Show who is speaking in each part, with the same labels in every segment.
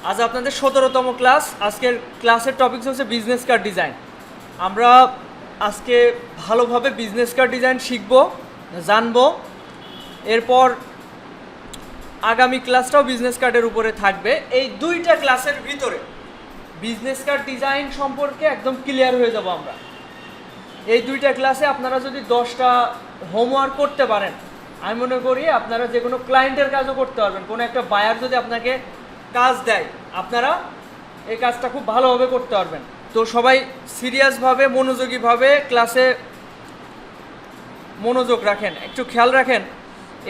Speaker 1: আজ আপনাদের 17তম ক্লাস। আজকের ক্লাসের টপিকস হচ্ছে বিজনেস কার্ড ডিজাইন। আমরা আজকে ভালোভাবে বিজনেস কার্ড ডিজাইন শিখব, জানবো। এরপর আগামী ক্লাসটাও বিজনেস কার্ডের উপরে থাকবে। এই দুইটা ক্লাসের ভিতরে বিজনেস কার্ড ডিজাইন সম্পর্কে একদম ক্লিয়ার হয়ে যাব আমরা। এই দুইটা ক্লাসে আপনারা যদি 10টা হোমওয়ার্ক করতে পারেন, আমি মনে করি আপনারা যে কোনো ক্লায়েন্টের কাজও করতে পারবেন। কোনো একটা বায়ার যদি আপনাকে কাজ দেয়, আপনারা এই কাজটা খুব ভালোভাবে করতে পারবেন। তো সবাই সিরিয়াসভাবে মনোযোগীভাবে ক্লাসে মনোযোগ রাখেন, একটু খেয়াল রাখেন।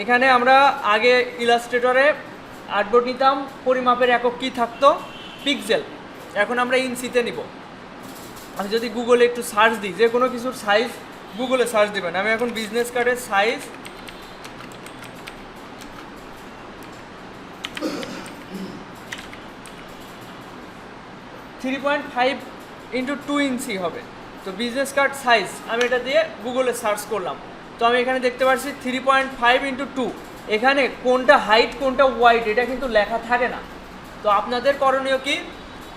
Speaker 1: এখানে আমরা আগে ইলাস্ট্রেটরে আর্টবোর্ড নিতাম, পরিমাপের একক কী থাকতো? পিক্সেল। এখন আমরা ইঞ্চিতে নিব। আমি যদি গুগলে একটু সার্চ দিই, যে কোনো কিছুর সাইজ গুগলে সার্চ দিবেন। আমি এখন বিজনেস কার্ডের সাইজ থ্রি 3.5 × 2 ইঞ্চি হবে। তো বিজনেস কার্ড সাইজ আমি এটা দিয়ে গুগলে সার্চ করলাম। তো আমি এখানে দেখতে পাচ্ছি 3.5 × 2। এখানে কোনটা হাইট কোনটা ওয়াইড এটা কিন্তু লেখা থাকে না। তো আপনাদের করণীয় কি,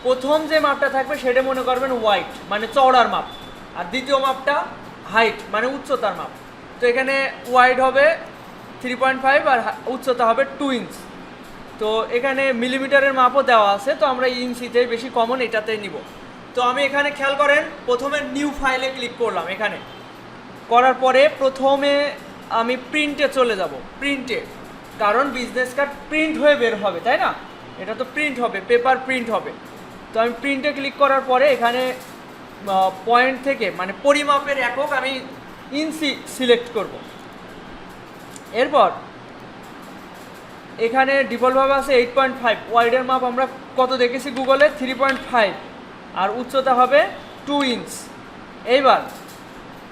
Speaker 1: প্রথম যে মাপটা থাকবে সেটা মনে করবেন ওয়াইড মানে চওড়ার মাপ, আর দ্বিতীয় মাপটা হাইট মানে উচ্চতার মাপ। তো এখানে ওয়াইড হবে 3.5 আর উচ্চতা হবে 2 ইঞ্চ। তো এখানে মিলিমিটারের মাপও দেওয়া আছে, তো আমরা ইঞ্চিতে বেশি কমন এটাতেই নিব। তো আমি এখানে খেয়াল করেন, প্রথমে নিউ ফাইলে ক্লিক করলাম। এখানে করার পরে প্রথমে আমি প্রিন্টে চলে যাব। প্রিন্টে, কারণ বিজনেস কার্ড প্রিন্ট হয়ে বের হবে, তাই না? এটা তো প্রিন্ট হবে, পেপার প্রিন্ট হবে। তো আমি প্রিন্টে ক্লিক করার পরে এখানে পয়েন্ট থেকে মানে পরিমাপের একক আমি ইঞ্চি সিলেক্ট করব। এরপর এখানে ডিফল্টভাবে আছে 8.5। ওয়াইডের মাপ আমরা কত দেখেছি গুগলে? 3.5 আর উচ্চতা হবে 2 ইঞ্চ। এইবার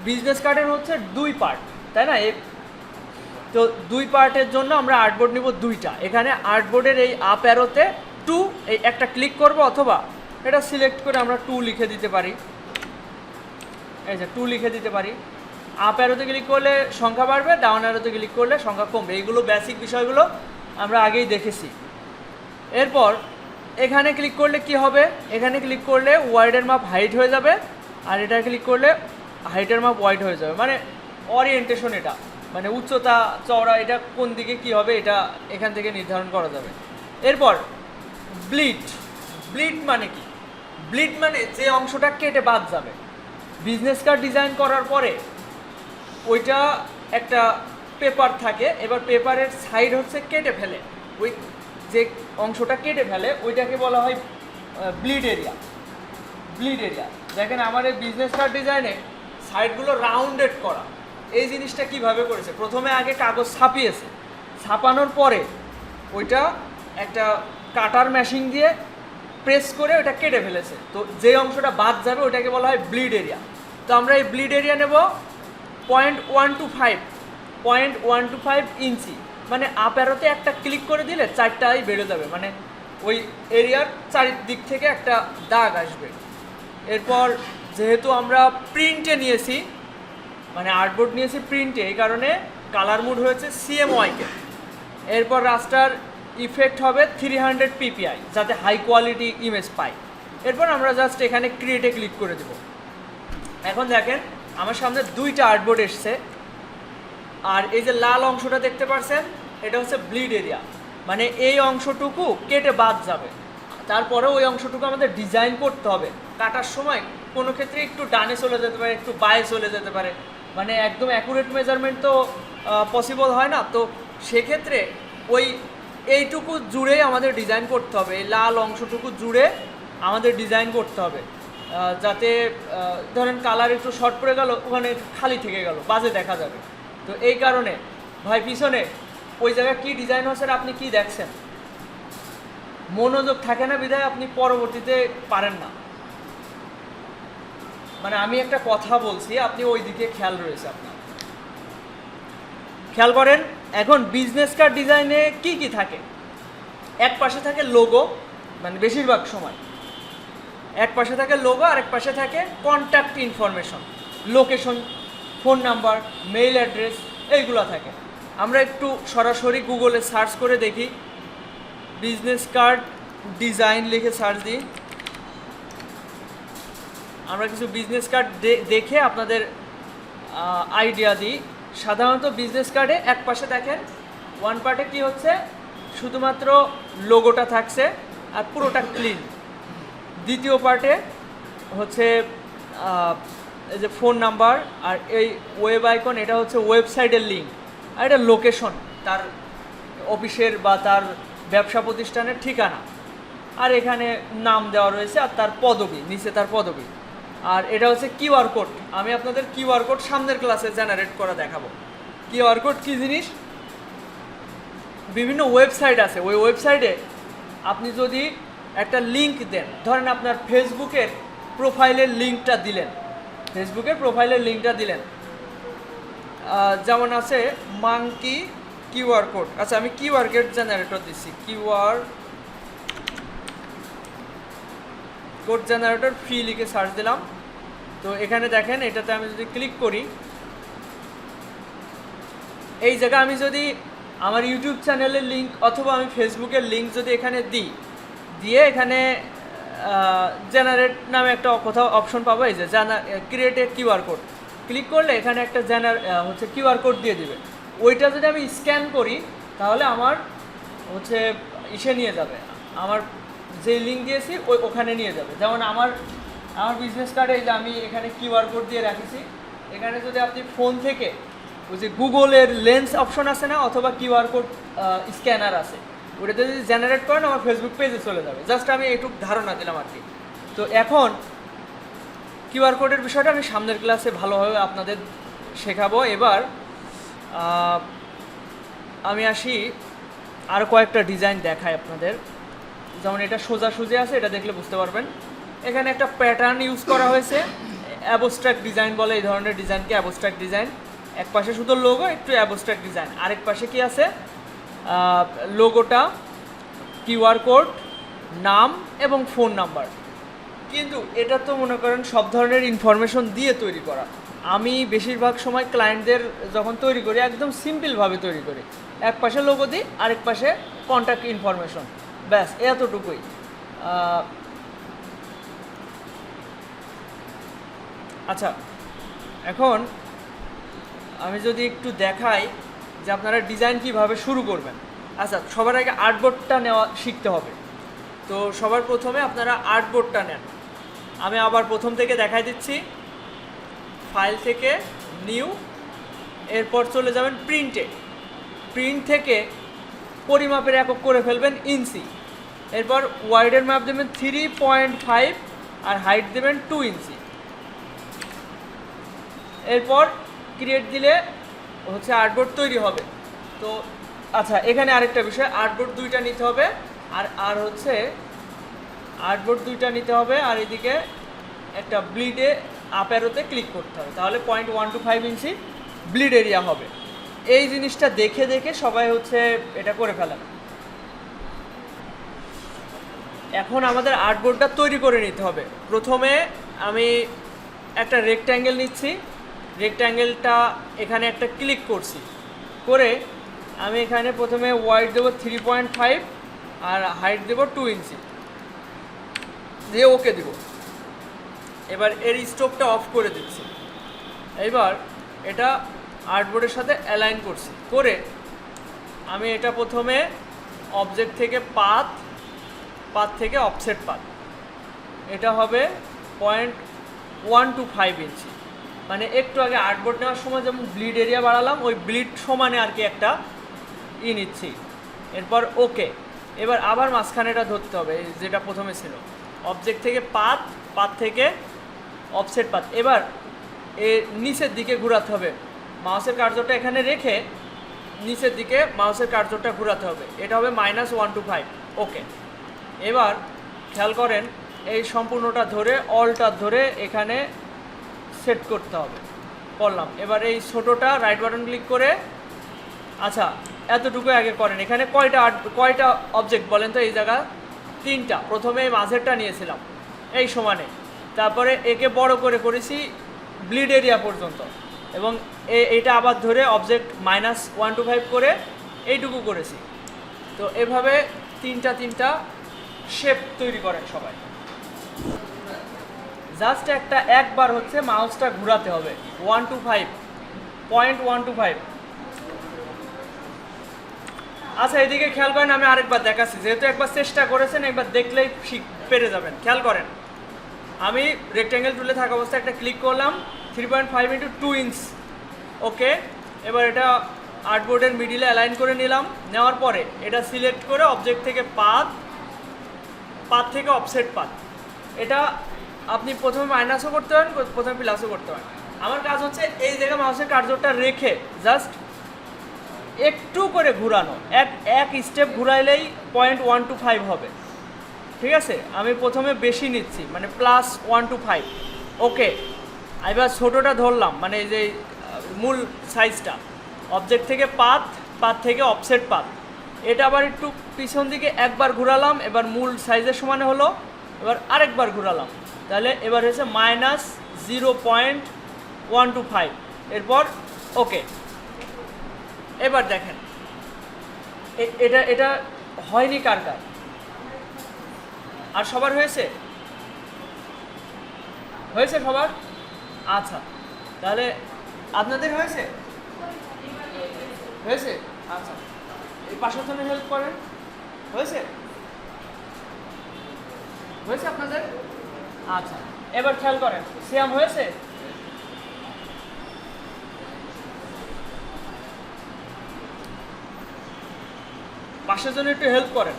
Speaker 1: বিজনেস কার্ডের হচ্ছে 2 পার্ট, তাই না? তো 2 পার্টের জন্য আমরা আর্টবোর্ড নিব 2টা। এখানে আর্টবোর্ডের এই আপ অ্যারোতে 2 এই একটা ক্লিক করব, অথবা এটা সিলেক্ট করে আমরা 2 লিখে দিতে পারি। এই যে 2 লিখে দিতে পারি। আপ অ্যারোতে ক্লিক করলে সংখ্যা বাড়বে, ডাউন অ্যারোতে ক্লিক করলে সংখ্যা কমবে। এইগুলো বেসিক বিষয়গুলো আমরা আগেই দেখেছি। এরপর এখানে ক্লিক করলে কি হবে? এখানে ক্লিক করলে ওয়াইডের মাপ হাইট হয়ে যাবে, আর এটা ক্লিক করলে হাইটের মাপ ওয়াইড হয়ে যাবে। মানে ওরিয়েন্টেশন, এটা মানে উচ্চতা চওড়া এটা কোন দিকে কি হবে এটা এখান থেকে নির্ধারণ করা যাবে। এরপর ব্লিড। ব্লিড মানে কি? ব্লিড মানে যে অংশটা কেটে বাদ যাবে। বিজনেস কার্ড ডিজাইন করার পরে ওইটা একটা পেপার থাকে, এবার পেপারের সাইড হচ্ছে কেটে ফেলে, ওই যে অংশটা কেটে ফেলে ওইটাকে বলা হয় ব্লিড এরিয়া। Bleed area. দেখেন আমার এই বিজনেস কার্ড ডিজাইনে সাইডগুলো রাউন্ডেড করা। এই জিনিসটা কিভাবে করেছে? প্রথমে আগে কাগজ ছাপিয়েছে, ছাপানোর পরে ওইটা একটা কাটার মেশিন দিয়ে প্রেস করে ওটা কেটে ফেলেছে। তো যে অংশটা বাদ যাবে ওইটাকে বলা হয় ব্লিড এরিয়া। তো আমরা এই ব্লিড এরিয়া নেব 0.125 ইঞ্চি। মানে আপ অ্যারোতে একটা ক্লিক করে দিলে 4টাই বেড়ে যাবে, মানে ওই এরিয়ার চারিদিক থেকে একটা দাগ আসবে। এরপর যেহেতু আমরা প্রিন্টে নিয়েছি, মানে আর্টবোর্ড নিয়েছি প্রিন্টে, এই কারণে কালার মুড হয়েছে CMYK। এরপর রাস্টার ইফেক্ট হবে 300 ppi, যাতে হাই কোয়ালিটি ইমেজ পাই। এরপর আমরা জাস্ট এখানে ক্রিয়েটে ক্লিক করে দেব। এখন দেখেন আমার সামনে 2টা আর্টবোর্ড এসছে, আর এই যে লাল অংশটা দেখতে পাচ্ছেন এটা হচ্ছে ব্লিড এরিয়া, মানে এই অংশটুকু কেটে বাদ যাবে। তারপরে ওই অংশটুকু আমাদের ডিজাইন করতে হবে। কাটার সময় কোনো ক্ষেত্রে একটু ডানে চলে যেতে পারে, একটু বায়ে চলে যেতে পারে, মানে একদম অ্যাকুরেট মেজারমেন্ট তো পসিবল হয় না। তো সেক্ষেত্রে এইটুকু জুড়েই আমাদের ডিজাইন করতে হবে, এই লাল অংশটুকু জুড়ে আমাদের ডিজাইন করতে হবে, যাতে ধরেন কালার একটু শর্ট পড়ে গেল, ওখানে খালি থেকে গেল, বাজে দেখা যাবে। তো এই কারণে ভাই পিছনে ওই জায়গায় কী ডিজাইন হচ্ছে আপনি কি দেখছেন, মনোযোগ থাকে না বিধায় আপনি পরবর্তীতে পারেন না। মানে আমি একটা কথা বলছি, আপনি ওই দিকে খেয়াল রয়েছে আপনার, খেয়াল করেন। এখন বিজনেস কার্ড ডিজাইনে কি কি থাকে? এক পাশে থাকে লোগো, মানে বেশিরভাগ সময় এক পাশে থাকে লোগো, আর এক পাশে থাকে contact information, location, phone number, mail address, এইগুলো থাকে। আমরা একটু সরাসরি গুগলে সার্চ করে দেখি বিজনেস কার্ড ডিজাইন লিখে সার্চ দিই। আমরা কিছু বিজনেস কার্ড দেখে আপনাদের আইডিয়া দিই। সাধারণত বিজনেস কার্ডে এক পাশে দেখেন ওয়ান পার্টে কি হচ্ছে, শুধুমাত্র লোগোটা থাকছে আর পুরোটা ক্লিন। দ্বিতীয় পার্টে হচ্ছে এই যে ফোন নাম্বার আর এই ওয়েব আইকন, এটা হচ্ছে ওয়েবসাইটের লিঙ্ক, আর এটা লোকেশন, তার অফিসের বা তার ব্যবসা প্রতিষ্ঠানের ঠিকানা, আর এখানে নাম দেওয়া রয়েছে আর তার পদবি, নিচে তার পদবি। আর এটা হচ্ছে কিউআর কোড। আমি আপনাদের কিউআর কোড সামনের ক্লাসে জেনারেট করা দেখাবো। কিউআর কোড কী জিনিস? বিভিন্ন ওয়েবসাইট আছে, ওই ওয়েবসাইটে আপনি যদি একটা লিঙ্ক দেন, ধরেন আপনার ফেসবুকের প্রোফাইলের লিঙ্কটা দিলেন, যেমন আছে মাঙ্কি কিউআর কোড। আচ্ছা, আমি কিউআর কোড জেনারেটর দিচ্ছি, কিউআর কোড জেনারেটর ফ্রি লিখে সার্চ দিলাম। তো এখানে দেখেন, এটাতে আমি যদি ক্লিক করি, এই জায়গায় আমি যদি আমার ইউটিউব চ্যানেলের লিঙ্ক অথবা আমি ফেসবুকের লিঙ্ক যদি এখানে দিয়ে এখানে জেনারেট নামে একটা কোথাও অপশন পাবো, এই যে create a QR code, click করলে এখানে একটা হচ্ছে কিউআর কোড দিয়ে দিবে। ওইটা যদি আমি স্ক্যান করি তাহলে আমার হচ্ছে নিয়ে যাবে, আমার যে লিঙ্ক দিয়েছি ওখানে নিয়ে যাবে। যেমন আমার বিজনেস কার্ডে এই যে আমি এখানে কিউআর কোড দিয়ে রাখেছি, এখানে যদি আপনি ফোন থেকে ওই যে গুগলের লেন্স অপশন আছে না, অথবা কিউআর কোড স্ক্যানার আছে, ওটাতে যদি জেনারেট করেন আমার ফেসবুক পেজে চলে যাবে। জাস্ট আমি এইটুকু ধারণা দিলাম আর কি। তো এখন কিউআর কোডের বিষয়টা আমি সামনের ক্লাসে ভালোভাবে আপনাদের শেখাবো। এবার আমি আসি আর কয়েকটা ডিজাইন দেখাই আপনাদের। যেমন এটা সোজাসুজি আছে, এটা দেখলে বুঝতে পারবেন। এখানে একটা প্যাটার্ন ইউজ করা হয়েছে, অ্যাবস্ট্রাক্ট ডিজাইন বলে এই ধরনের ডিজাইনকে অ্যাবস্ট্রাক্ট ডিজাইন। এক পাশে শুধু লোগো, একটু অ্যাবস্ট্রাক্ট ডিজাইন, আরেক পাশে কি আছে, লোগোটা, কিউআর কোড, নাম এবং ফোন নাম্বার। কিন্তু এটা তো মনে করেন সব ধরনের ইনফরমেশন দিয়ে তৈরি করা। আমি বেশিরভাগ সময় ক্লায়েন্টদের যখন তৈরি করি একদম সিম্পলভাবে তৈরি করি, এক পাশে লোগো দিই, আরেক পাশে কন্ট্যাক্ট ইনফরমেশন, ব্যাস এতটুকুই। আচ্ছা, এখন আমি যদি একটু দেখাই যে আপনারা ডিজাইন কিভাবে শুরু করবেন। আচ্ছা, সবার আগে আর্টবোর্ডটা নেওয়া শিখতে হবে। তো সবার প্রথমে আপনারা আর্টবোর্ডটা নেন। আমি আবার প্রথম থেকে দেখাই দিচ্ছি। ফাইল থেকে নিউ, এরপর চলে যাবেন প্রিন্টে। প্রিন্ট থেকে পরিমাপের একক করে ফেলবেন ইঞ্চি। এরপর ওয়াইডের মাপ দেবেন 3.5 আর হাইট দেবেন 2 ইঞ্চি। এরপর ক্রিয়েট দিলে হচ্ছে আর্টবোর্ড তৈরি হবে। তো আচ্ছা, এখানে আরেকটা বিষয়, আর্টবোর্ড দুইটা নিতে হবে, আর হচ্ছে আর্টবোর্ড দুইটা নিতে হবে, আর এদিকে একটা ব্লিডে আপ অ্যারোতে ক্লিক করতে হবে, তাহলে 0.125 ইঞ্চি ব্লিড এরিয়া হবে। এই জিনিসটা দেখে দেখে সবাই হচ্ছে এটা করে ফেলেন। এখন আমাদের আর্টবোর্ডটা তৈরি করে নিতে হবে। প্রথমে আমি একটা রেক্ট্যাঙ্গেল নিচ্ছি, রেক্ট্যাঙ্গেলটা এখানে একটা ক্লিক করছি, করে আমি এখানে প্রথমে ওয়াইড দেবো 3.5 আর হাইট দেবো 2 ইঞ্চি দিয়ে ওকে দেবো। এবার এর স্ট্রোকটা অফ করে দিচ্ছি। এবার এটা আর্টবোর্ডের সাথে অ্যালাইন করছি, করে আমি এটা প্রথমে অবজেক্ট থেকে পাথ থেকে অফসেট পাথ, এটা হবে 0.125 ইঞ্চি। মানে একটু আগে আর্টবোর্ড নেওয়ার সময় যেমন ব্লিড এরিয়া বাড়ালাম, ওই ব্লিড সমানে আর কি একটা নিচ্ছি। এরপর ওকে। এবার আবার মাঝখানেটা ধরতে হবে যেটা প্রথমে ছিল, অবজেক্ট থেকে পাথ থেকে অফসেট পাথ। এবার নিচের দিকে ঘোরাতে হবে, মাউসের কার্যটা এখানে রেখে নিচের দিকে মাউসের কার্যটা ঘোরাতে হবে, এটা হবে -125। ওকে। এবার খেয়াল করেন, এই সম্পূর্ণটা ধরে অলটা ধরে এখানে সেট করতে হবে, করলাম। এবার এই ছোটোটা রাইট বাটন ক্লিক করে, আচ্ছা এতটুকু আগে করেন। এখানে কয়টা অবজেক্ট বলেন তো? এই জায়গা 3টা। প্রথমে মাঝেরটা নিয়েছিলাম এই সমানে, তারপরে একে বড় করে করেছি ব্লিড এরিয়া পর্যন্ত, এবং এটা আবার ধরে অবজেক্ট -125 করে এইটুকু করেছি। তো এভাবে তিনটা শেপ তৈরি করেন সবাই। জাস্ট একবার হচ্ছে মাউসটা ঘোরাতে হবে 125.125। আচ্ছা এদিকে খেয়াল করেন, আমি আরেকবার দেখাচ্ছি, যেহেতু একবার চেষ্টা করেছেন একবার দেখলেই পেরে যাবেন। খেয়াল করেন, আমি রেক্ট্যাঙ্গেল টুলে থাকা অবস্থায় একটা ক্লিক করলাম, 3.5 × 2 ইঞ্চ। ওকে, এবার এটা আর্টবোর্ডের মিডিলে অ্যালাইন করে নিলাম। নেওয়ার পরে এটা সিলেক্ট করে অবজেক্ট থেকে পাথ থেকে অফসেট পাথ, এটা আপনি প্রথমে মাইনাসও করতে পারেন, প্রথমে প্লাসও করতে পারেন। আমার কাজ হচ্ছে এই জায়গায় মাউসের কার্যটা রেখে জাস্ট একটু করে ঘুরানো, এক স্টেপ ঘুরাইলেই 0.125 হবে। ঠিক আছে, আমি প্রথমে বেশি নিচ্ছি, মানে +125। ওকে, এবার ছোটোটা ধরলাম, মানে এই যে মূল সাইজটা, অবজেক্ট থেকে পাথ থেকে অফসেট পাথ, এটা আবার একটু পিছন দিকে একবার ঘুরালাম, এবার মূল সাইজের সমানে হলো। এবার আরেকবার ঘুরালাম, তাহলে এবার হয়েছে -0.125। এরপর ওকে, এবার দেখেন এটা হয়নি কার? আর সবার হয়েছে সবার? আচ্ছা, তাহলে আপনাদের হয়েছে? আচ্ছা, এই পাশের জন্য হেল্প করেন। হয়েছে আপনাদের? আচ্ছা, এবার খেয়াল করেন, সিয়াম হয়েছে? পাশের জন্য একটু হেল্প করেন।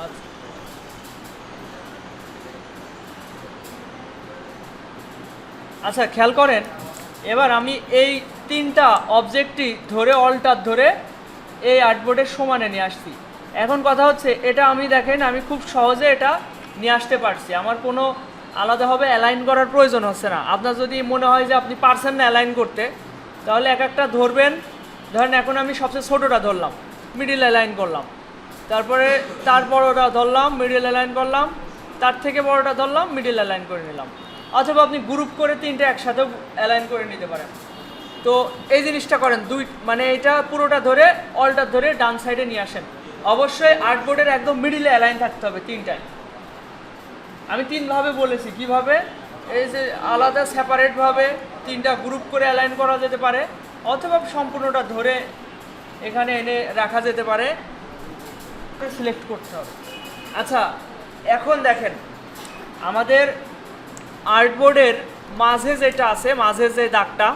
Speaker 1: আচ্ছা, আচ্ছা খেয়াল করেন, এবার আমি এই তিনটা অবজেক্টই ধরে অল্টার ধরে এই আর্টবোর্ডের সমানে নিয়ে আসছি। এখন কথা হচ্ছে, এটা আমি দেখেন আমি খুব সহজে এটা নিয়ে আসতে পারছি, আমার কোনো আলাদাভাবে অ্যালাইন করার প্রয়োজন হচ্ছে না। আপনার যদি মনে হয় যে আপনি পারছেন না অ্যালাইন করতে, তাহলে একটা ধরবেন। ধরেন এখন আমি সবচেয়ে ছোটোটা ধরলাম, মিডিল অ্যালাইন করলাম, তারপরে তার বড়োটা ধরলাম, মিডিল অ্যালাইন করলাম, তার থেকে বড়োটা ধরলাম, মিডিল অ্যালাইন করে নিলাম। অথবা আপনি গ্রুপ করে তিনটে একসাথেও অ্যালাইন করে নিতে পারেন। তো এই জিনিসটা করেন, মানে এটা পুরোটা ধরে অল্টার ধরে ডান সাইডে নিয়ে আসেন। অবশ্যই আর্টবোর্ডের একদম মিডিলে অ্যালাইন থাকতে হবে তিনটায়। আমি তিনভাবে বলেছি, কিভাবে? এই যে আলাদা সেপারেটভাবে তিনটা গ্রুপ করে অ্যালাইন করা যেতে পারে, অথবা সম্পূর্ণটা ধরে এখানে এনে রাখা যেতে পারে, সিলেক্ট করতে হবে। আচ্ছা, এখন দেখেন আমাদের আর্টবোর্ডের মাঝে যেটা আছে, মাঝে যে দাগটা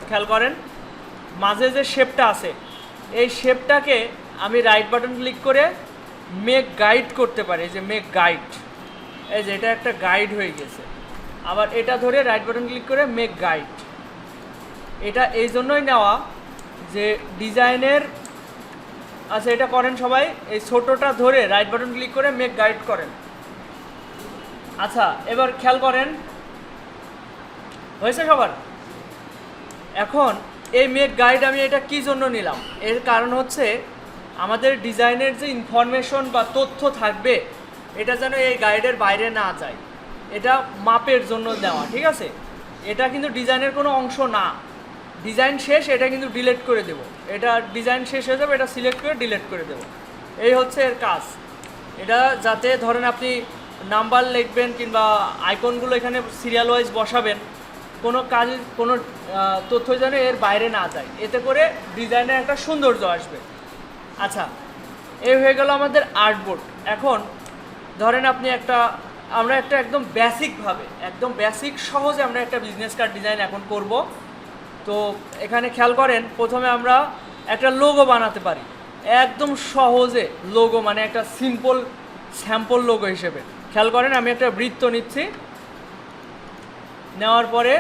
Speaker 1: খেয়াল করেন, মাঝে যে শেপটা আছে, এই শেপটাকে আমি রাইট বাটন ক্লিক করে মেক গাইড করতে পারি। এই যে মেক গাইড, এই যে এটা একটা গাইড হয়ে গেছে। আবার এটা ধরে রাইট বাটন ক্লিক করে মেক গাইড, এটা এই জন্যই নেওয়া যে ডিজাইনের। আচ্ছা, এটা করেন সবাই, এই ছোটোটা ধরে রাইট বাটন ক্লিক করে মেক গাইড করেন। আচ্ছা, এবার খেয়াল করেন, হয়েছে সবার? এখন এই মেক গাইড আমি এটা কি জন্য নিলাম, এর কারণ হচ্ছে আমাদের ডিজাইনের যে ইনফরমেশন বা তথ্য থাকবে, এটা যেন এই গাইডের বাইরে না যায়, এটা মাপের জন্য দেওয়া। ঠিক আছে, এটা কিন্তু ডিজাইনের কোনো অংশ না। ডিজাইন শেষ, এটা কিন্তু ডিলিট করে দেব। এটা ডিজাইন শেষ হয়ে যাবে, এটা সিলেক্ট করে ডিলিট করে দেব। এই হচ্ছে এর কাজ। এটা যাতে ধরেন আপনি নাম্বার লিখবেন কিংবা আইকনগুলো এখানে সিরিয়াল ওয়াইজ বসাবেন, কোনো কাজ কোনো তথ্য যেন এর বাইরে না যায়, এতে করে ডিজাইনের একটা সৌন্দর্য আসবে। আচ্ছা, এই হয়ে গেল আমাদের আর্টবোর্ড। এখন ধরেন আপনি আমরা একটা একদম বেসিকভাবে, একদম বেসিক সহজে আমরা একটা বিজনেস কার্ড ডিজাইন এখন করব। তো এখানে খেয়াল করেন, প্রথমে আমরা একটা লোগো বানাতে পারি একদম সহজে। লোগো মানে একটা সিম্পল স্যাম্পল লোগো হিসেবে খেয়াল করেন, আমি একটা বৃত্ত নিচ্ছি, নেওয়ার পরে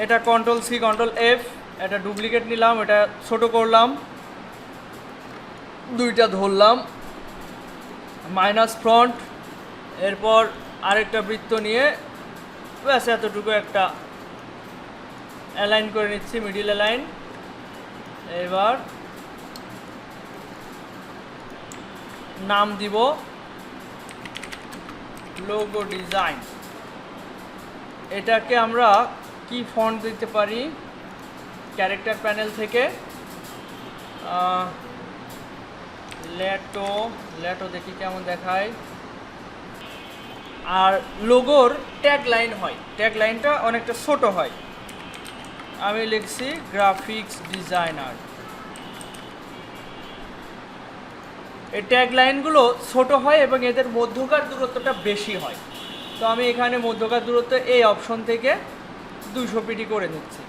Speaker 1: এটা Ctrl+C Ctrl+F, এটা ডুপ্লিকেট নিলাম, এটা ছোট করলাম, দুইটা ধরলাম, মাইনাস ফ্রন্ট, এরপর আরেকটা বৃত্ত নিয়ে ব্যাস এতটুকু একটা অ্যালাইন করে নিচ্ছি, মিডিল অ্যালাইন। এবার নাম দিব লোগো ডিজাইন। এটাকে আমরা কি ফন্ট দিতে পারি, ক্যারেক্টার প্যানেল থেকে লেটো লেটো দেখি কেমন দেখায়। আর লোগোর ট্যাগ লাইন হয়, ট্যাগ লাইনটা অনেকটা ছোট হয়। আমি লিখছি গ্রাফিক্স ডিজাইনার। এই ট্যাগ লাইনগুলো ছোট হয় এবং এদের মধ্যকার দূরত্বটা বেশি হয়। তো আমি এখানে মধ্যকার দূরত্ব এই অপশন থেকে 200 পিটি করে নিচ্ছি।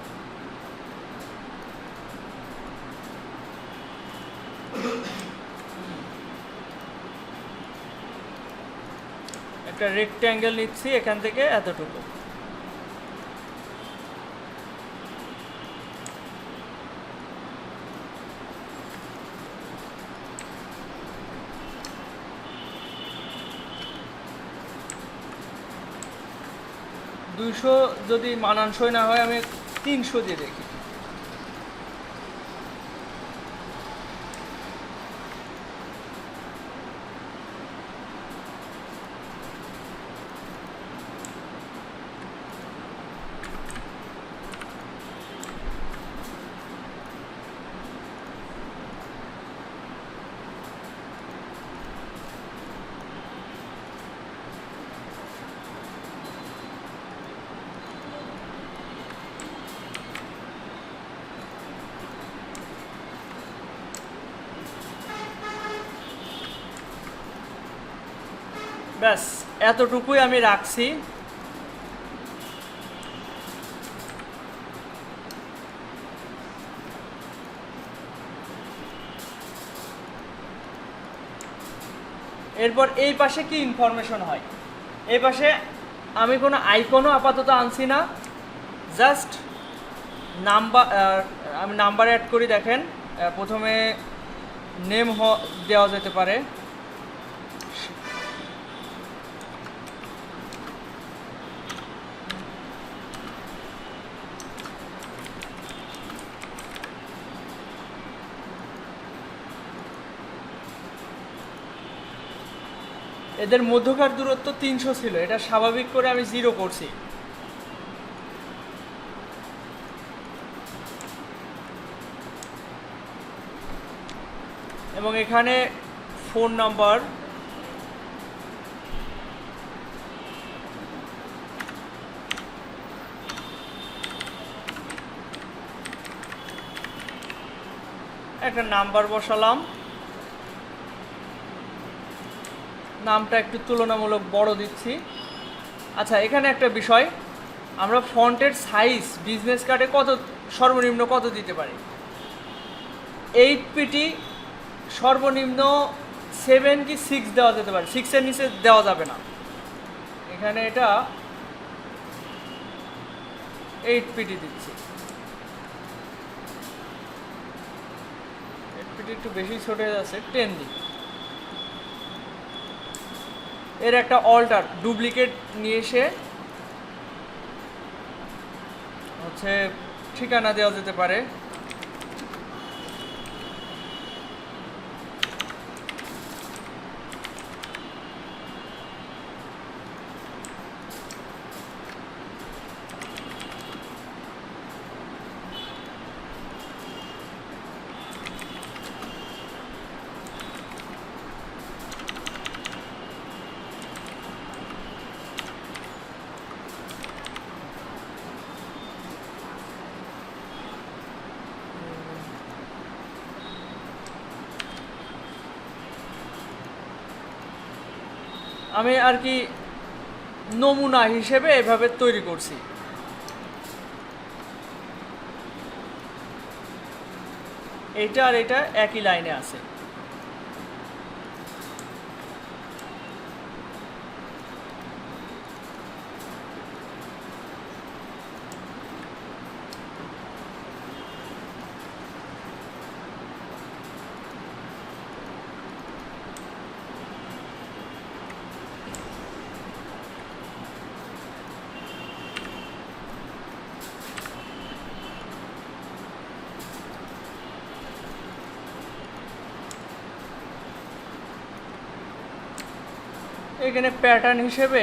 Speaker 1: একটা রেক্ট্যাঙ্গেল নিচ্ছি, এখান থেকে এতটুকু। দুইশো যদি মানানসই না হয় আমি 300 দিয়ে দেখি। ব্যাস এতটুকুই আমি রাখছি। এরপর এই পাশে কি ইনফরমেশন হয়, এই পাশে আমি কোনো আইকনও আপাতত আনছি না, জাস্ট নাম্বার। আমি নাম্বার অ্যাড করি, দেখেন প্রথমে নেম দেওয়া যেতে পারে। এদের মধ্যকার দূরত্ব 300 ছিল, এটা স্বাভাবিক করে আমি 0 করছি। এবং এখানে ফোন নাম্বার, একটা নাম্বার বসালাম। নামটা একটু তুলনামূলক বড় দিচ্ছি। আচ্ছা, এখানে একটা বিষয়, আমরা ফন্টের সাইজ বিজনেস কার্ডে সর্বনিম্ন কত দিতে পারি? 8 পিটি, সর্বনিম্ন 7 কি 6 দেওয়া যেতে পারে, 6-এর নিচে দেওয়া যাবে না। এখানে এটা 8 পিটি দিচ্ছি। 8 পিটি একটু বেশি ছোট হয়ে যাচ্ছে, 10 দিই। এর একটা অল্টার ডুপ্লিকেট নিয়ে এসে হচ্ছে ঠিকানা দেওয়া যেতে পারে। আমি আর কি নমুনা হিসেবে এভাবে তৈরি করছি। এইটা আর এটা একই লাইনে আছে। এখানে প্যাটার্ন হিসেবে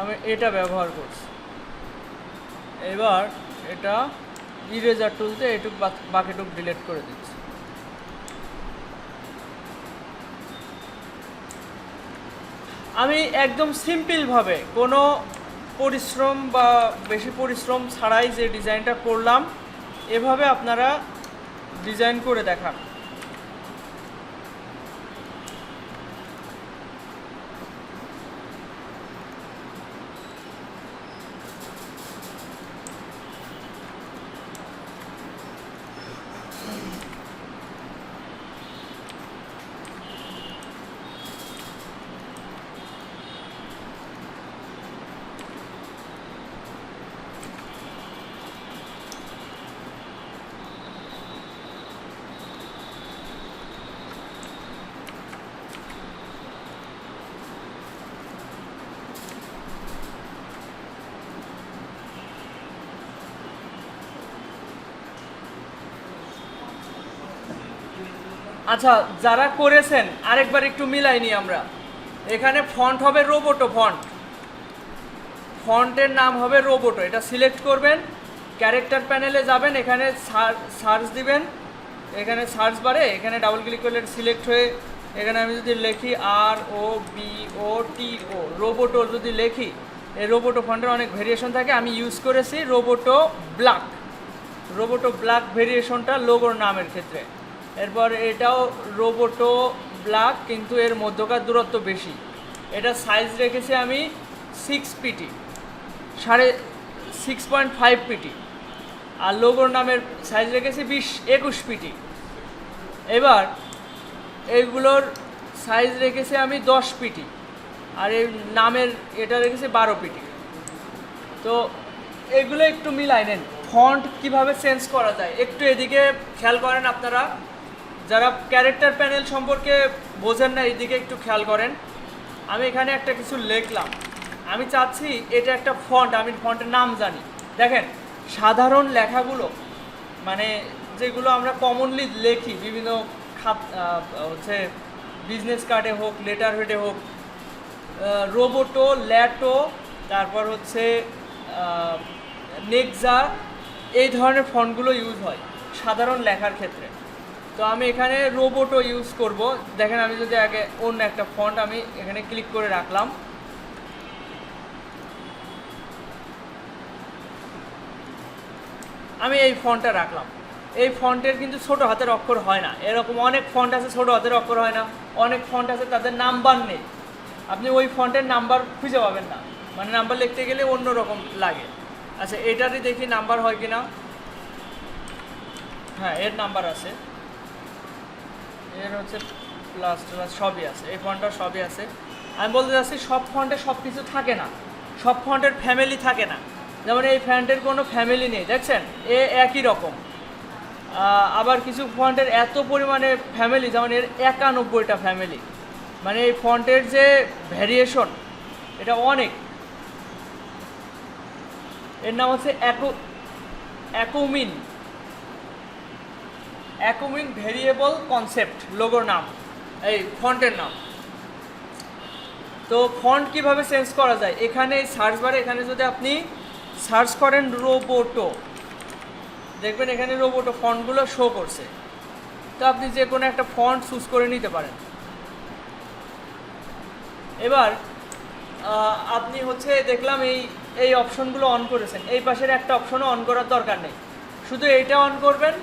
Speaker 1: আমি এটা ব্যবহার করছি। এবার এটা ইরেজার টুলতে এটুক বাকিটুক ডিলিট করে দিচ্ছি। আমি একদম সিম্পলভাবে কোনো পরিশ্রম বা বেশি পরিশ্রম ছাড়াই যে ডিজাইনটা করলাম, এভাবে আপনারা ডিজাইন করে দেখান। আচ্ছা, যারা করেছেন আরেকবার একটু মিলাই নি আমরা। এখানে ফন্ট হবে রোবোটো ফন্ট, ফন্টের নাম হবে রোবোটো। এটা সিলেক্ট করবেন, ক্যারেক্টার প্যানেলে যাবেন, এখানে সার্চ দিবেন, এখানে সার্চ বারে এখানে ডাবল ক্লিক করলে সিলেক্ট হয়ে এখানে আমি যদি লিখি ROBOTO রোবোটো যদি লিখি, এই রোবোটো ফন্টের অনেক ভেরিয়েশন থাকে, আমি ইউজ করেছি রোবোটো ব্ল্যাক ভেরিয়েশনটা লোগোর নামের ক্ষেত্রে। এরপর এটাও রোবোটো ব্ল্যাক, কিন্তু এর মধ্যকার দূরত্ব বেশি। এটা সাইজ রেখেছি আমি 6 pt, 6.5 pt, আর লোগোর নামের সাইজ রেখেছি 21 pt। এবার এইগুলোর সাইজ রেখেছি আমি 10 pt, আর এই নামের এটা রেখেছি 12 pt। তো এগুলো একটু মিলাই নেন, ফন্ট কিভাবে চেঞ্জ করা যায় একটু এদিকে খেয়াল করেন আপনারা। যারা ক্যারেক্টার প্যানেল সম্পর্কে বোঝেন না, এদিকে একটু খেয়াল করেন। আমি এখানে একটা কিছু লিখলাম, আমি চাচ্ছি এটা একটা ফন্ট, আমি ফন্টের নাম জানি। দেখেন, সাধারণ লেখাগুলো মানে যেগুলো আমরা কমনলি লেখি বিভিন্ন হচ্ছে বিজনেস কার্ডে হোক, লেটার হেডে হোক, রোবোটো, ল্যাটো, তারপর হচ্ছে নেক্সা, এই ধরনের ফন্টগুলো ইউজ হয় সাধারণ লেখার ক্ষেত্রে। তো আমি এখানে রোবোটো ইউজ করব। দেখেন, আমি যদি আগে অন্য একটা ফন্ট আমি এখানে ক্লিক করে রাখলাম, আমি এই ফন্টটা রাখলাম। এই ফন্টের কিন্তু ছোট হাতের অক্ষর হয় না, এরকম অনেক ফন্ট আছে ছোট হাতের অক্ষর হয় না, অনেক ফন্ট আছে তাদের নাম্বার নেই, আপনি ওই ফন্টের নাম্বার খুঁজে পাবেন না, মানে নাম্বার লিখতে গেলে অন্য রকম লাগে। আচ্ছা, এটারই দেখি নাম্বার হয় কিনা। হ্যাঁ, এর নাম্বার আছে, এর হচ্ছে প্লাস প্লাস সবই আছে, এই ফন্টটা সবই আছে। আমি বলতে চাচ্ছি সব ফন্টে সব কিছু থাকে না, সব ফন্টের ফ্যামিলি থাকে না। যেমন এই ফন্টের কোনো ফ্যামিলি নেই, দেখছেন, এ একই রকম। আবার কিছু ফন্টের এত পরিমাণে ফ্যামিলি, যেমন এর 91টা ফ্যামিলি, মানে এই ফন্টের যে ভ্যারিয়েশন এটা অনেক। এর নাম হচ্ছে অ্যাকুমিন ভেরিয়েবল কনসেপ্ট, লোগোর নাম, এই ফন্টের নাম। তো ফন্ট কিভাবে চেঞ্জ করা যায়, এখানে সার্চ বারে এখানে যদি আপনি সার্চ করেন রোবোটো, দেখবেন এখানে রোবোটো ফন্টগুলো শো করছে। তো আপনি যে কোনো একটা ফন্ট চুজ করে নিতে পারেন। এবার আপনি হচ্ছে দেখলাম এই অপশনগুলো অন করেছেন, এই পাশের একটা অপশনও অন করার দরকার নেই, শুধু এইটা অন করবেন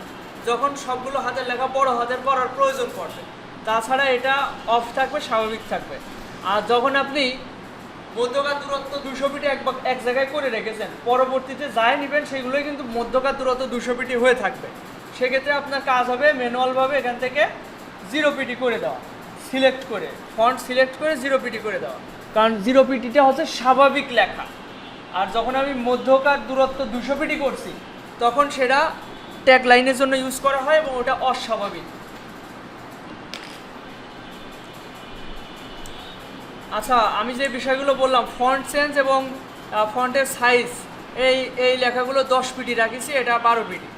Speaker 1: যখন সবগুলো হাতের লেখা বড় হাতের করার প্রয়োজন পড়বে, তাছাড়া এটা অফ থাকবে, স্বাভাবিক থাকবে। আর যখন আপনি মধ্যকার দূরত্ব 200 পিটি এক জায়গায় করে রেখেছেন, পরবর্তীতে যাই নেবেন সেগুলোই কিন্তু মধ্যকার দূরত্ব 200 পিটি হয়ে থাকবে। সেক্ষেত্রে আপনার কাজ হবে ম্যানুয়ালভাবে এখান থেকে 0 পিটি করে দেওয়া, সিলেক্ট করে ফন্ট সিলেক্ট করে 0 পিটি করে দেওয়া, কারণ 0 পিটিটা হচ্ছে স্বাভাবিক লেখা। আর যখন আমি মধ্যকার দূরত্ব 200 পিটি করছি তখন সেটা ট্যাগ লাইনের জন্য ইউজ করা হয় এবং ওটা অস্বাভাবিক। আচ্ছা, আমি যে বিষয়গুলো বললাম, ফন্ট চেঞ্জ এবং ফন্টের সাইজ, এই লেখাগুলো 10 পিটি রাখিছি, এটা 12 পিটি,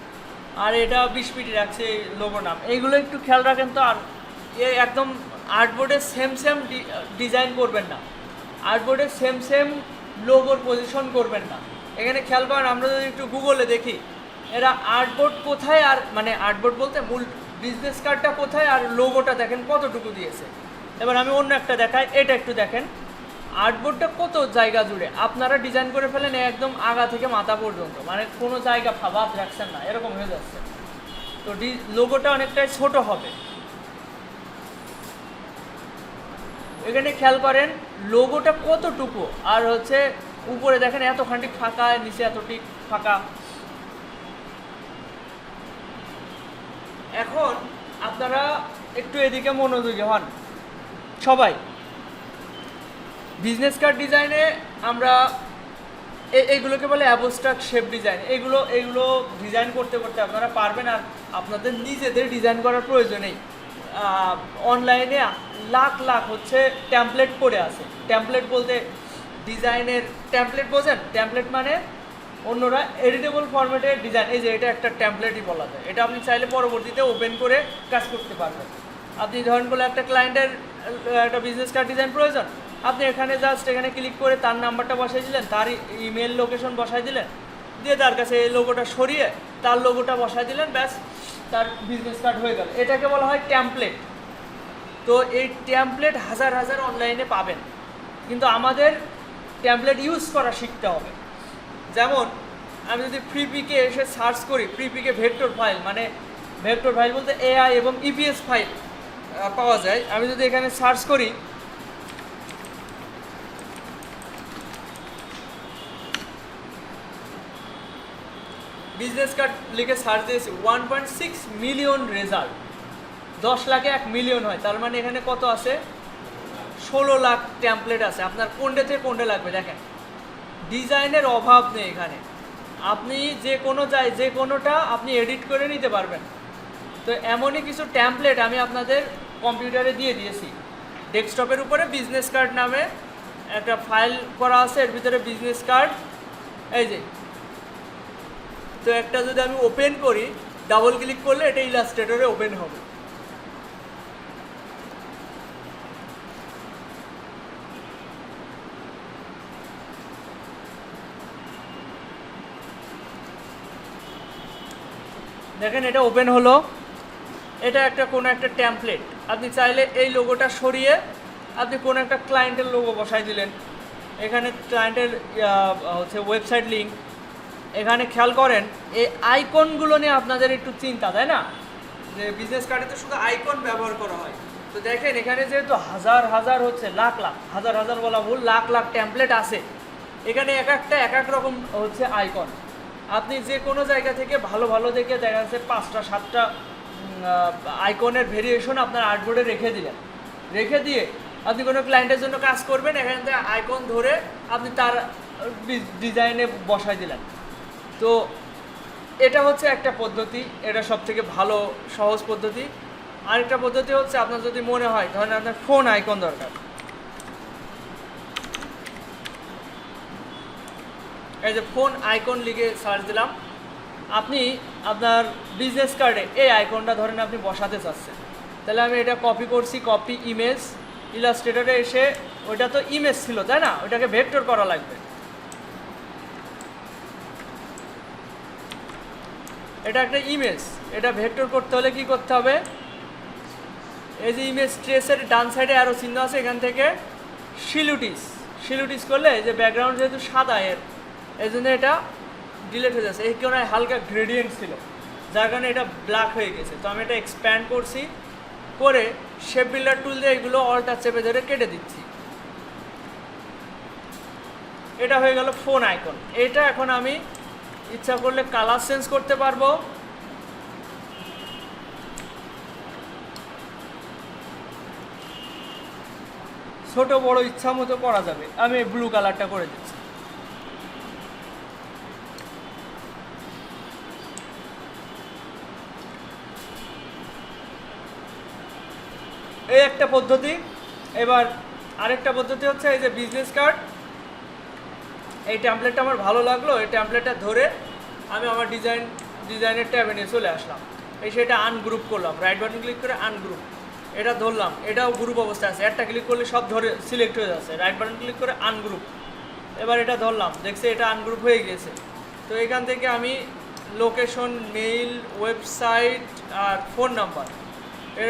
Speaker 1: আর এটা 20 পিটি রাখছি এই লোগো নাম। এইগুলো একটু খেয়াল রাখেন তো। আর একদম আর্টবোর্ডে সেম ডিজাইন করবেন না, আর্টবোর্ডে সেম লোগোর পজিশন করবেন না। এখানে খেয়াল করেন, আমরা যদি একটু গুগলে দেখি এরা আর্টবোর্ড কোথায়, আর মানে আর্টবোর্ড বলতে মূল বিজনেস কার্ডটা কোথায় আর লোগোটা দেখেন কতটুকু দিয়েছে। এবার আমি অন্য একটা দেখাই, এটা একটু দেখেন, আর্টবোর্ডটা কত জায়গা জুড়ে আপনারা ডিজাইন করে ফেলেন একদম আগা থেকে মাথা পর্যন্ত, মানে কোনো জায়গা বাদ রাখছেন না, এরকম হয়ে যাচ্ছে। তো লোগোটা অনেকটাই ছোট হবে। এখানে খেয়াল করেন লোগোটা কতটুকু, আর হচ্ছে উপরে দেখেন এতখানি ফাঁকা, নিচে এতটি ফাঁকা। এখন আপনারা একটু এদিকে মনোযোগী হন সবাই। বিজনেস কার্ড ডিজাইনে আমরা এইগুলোকে বলে অ্যাবস্ট্রাক্ট শেপ ডিজাইন। এগুলো ডিজাইন করতে করতে আপনারা পারবেন, আর আপনাদের নিজেদের ডিজাইন করার প্রয়োজন নেই। অনলাইনে লাখ লাখ হচ্ছে ট্যাম্পলেট পড়ে আছে। ট্যাম্পলেট বলতে ডিজাইনের ট্যাম্পলেট বোঝেন? ট্যাম্পলেট মানে অন্যরা এডিটেবল ফরম্যাটের ডিজাইন। এই যে এটা একটা ট্যাম্পলেটই বলা যায়। এটা আপনি চাইলে পরবর্তীতে ওপেন করে কাজ করতে পারবেন। আপনি ধরেন বলে একটা ক্লায়েন্টের একটা বিজনেস কার্ড ডিজাইন প্রয়োজন, আপনি এখানে জাস্ট এখানে ক্লিক করে তার নাম্বারটা বসাই দিলেন, তার ইমেল লোকেশন বসাই দিলেন, দিয়ে তার কাছে এই লোগোটা সরিয়ে তার লোগোটা বসাই দিলেন, ব্যাস তার বিজনেস কার্ড হয়ে গেল। এটাকে বলা হয় ট্যাম্পলেট। তো এই ট্যাম্পলেট হাজার হাজার অনলাইনে পাবেন, কিন্তু আমাদের ট্যাম্পলেট ইউজ করা শিখতে হবে। যেমন আমি যদি ফ্রিপিকে এসে সার্চ করি, ফ্রিপিকে ভেক্টর ফাইল, মানে ভেক্টর ফাইল বলতে এআই এবং ইপিএস ফাইল পাওয়া যায়। আমি যদি এখানে সার্চ করি, বিজনেস কার্ড লিখে সার্চ দিয়েছি, 1.6 মিলিয়ন রেজাল্ট। 10 লাখে 1 মিলিয়ন হয়, তার মানে এখানে কত আছে? 16 লাখ ট্যাম্পলেট আছে। আপনার কোনটা থেকে কোনটা লাগবে দেখেন, ডিজাইনের অভাব নেই এখানে। আপনি যে কোনোটা আপনি এডিট করে নিতে পারবেন। তো এমনই কিছু ট্যাম্পলেট আমি আপনাদের কম্পিউটারে দিয়ে দিয়েছি। ডেস্কটপের উপরে বিজনেস কার্ড নামে একটা ফাইল করা আছে, এর ভিতরে বিজনেস কার্ড, এই যে। তো একটা যদি আমি ওপেন করি, ডাবল ক্লিক করলে এটা ইলাস্ট্রেটরে ওপেন হবে। দেখেন এটা ওপেন হলো। এটা কোনো একটা ট্যাম্পলেট। আপনি চাইলে এই লোগোটা সরিয়ে আপনি কোনো একটা ক্লায়েন্টের লোগো বসাই দিলেন। এখানে ক্লায়েন্টের হচ্ছে ওয়েবসাইট লিঙ্ক। এখানে খেয়াল করেন এই আইকনগুলো নিয়ে আপনাদের একটু চিন্তা, তাই না? যে বিজনেস কার্ডে তো শুধু আইকন ব্যবহার করা হয়। তো দেখেন এখানে যেহেতু হাজার হাজার হচ্ছে লাখ লাখ, হাজার হাজার বলা ভুল, লাখ লাখ ট্যাম্পলেট আছে। এখানে এক এক রকম হচ্ছে আইকন। আপনি যে কোনো জায়গা থেকে ভালো ভালো দেখে দেখা যাচ্ছে 5টা 7টা আইকনের ভেরিয়েশন আপনার আর্টবোর্ডে রেখে দিলেন। রেখে দিয়ে আপনি কোনো ক্লায়েন্টের জন্য কাজ করবেন, এখান থেকে আইকন ধরে আপনি তার ডিজাইনে বসাই দিলেন। তো এটা হচ্ছে একটা পদ্ধতি, এটা সবথেকে ভালো সহজ পদ্ধতি। আরেকটা পদ্ধতি হচ্ছে আপনার যদি মনে হয় ধরেন আপনার ফোন আইকন দরকার, এই যে ফোন আইকন লিখে সার্চ দিলাম। আপনি আপনার বিজনেস কার্ডে এই আইকনটা ধরেন আপনি বসাতে চাচ্ছেন, তাহলে আমি এটা কপি করছি, কপি ইমেজ, ইলাস্ট্রেটরে এসে, ওইটা তো ইমেজ ছিল তাই না, ওইটাকে ভেক্টর করা লাগবে। এটা একটা ইমেজ, এটা ভেক্টর করতে হলে কি করতে হবে? এই যে ইমেজ ট্রেসের ডান সাইডে আরও চিহ্ন আছে, এখান থেকে শিলুটিস করলে যে ব্যাকগ্রাউন্ড যেহেতু সাদা এই জন্য এটা ডিলেট হয়ে যাচ্ছে। এই কোনায় হালকা গ্রেডিয়েন্ট ছিল, যার কারণে এটা ব্ল্যাক হয়ে গেছে। তো আমি এটা এক্সপ্যান্ড করছি, করে শেপ বিল্ডার টুল দিয়ে এগুলো অল্টা চেপে ধরে কেটে দিচ্ছি। এটা হয়ে গেল ফোন আইকন। এটা এখন আমি ইচ্ছা করলে কালার চেঞ্জ করতে পারবো। ছোট বড় ইচ্ছা মতো করা যাবে। আমি ব্লু কালারটা করে দিচ্ছি। এই একটা পদ্ধতি। এবার আরেকটা পদ্ধতি হচ্ছে এই যে বিজনেস কার্ড, এই ট্যাম্পলেটটা আমার ভালো লাগলো, এই ট্যাম্পলেটটা ধরে আমি আমার ডিজাইনের ট্যাবে নিয়ে চলে আসলাম। সেটা আনগ্রুপ করলাম, রাইট বাটন ক্লিক করে আনগ্রুপ, এটা ধরলাম, এটাও গ্রুপ অবস্থায় আছে। একটা ক্লিক করলে সব ধরে সিলেক্ট হয়ে যাচ্ছে, রাইট বাটন ক্লিক করে আনগ্রুপ। এবার এটা ধরলাম, দেখছি এটা আনগ্রুপ হয়ে গেছে। তো এখান থেকে আমি লোকেশন, মেইল, ওয়েবসাইট আর ফোন নাম্বার,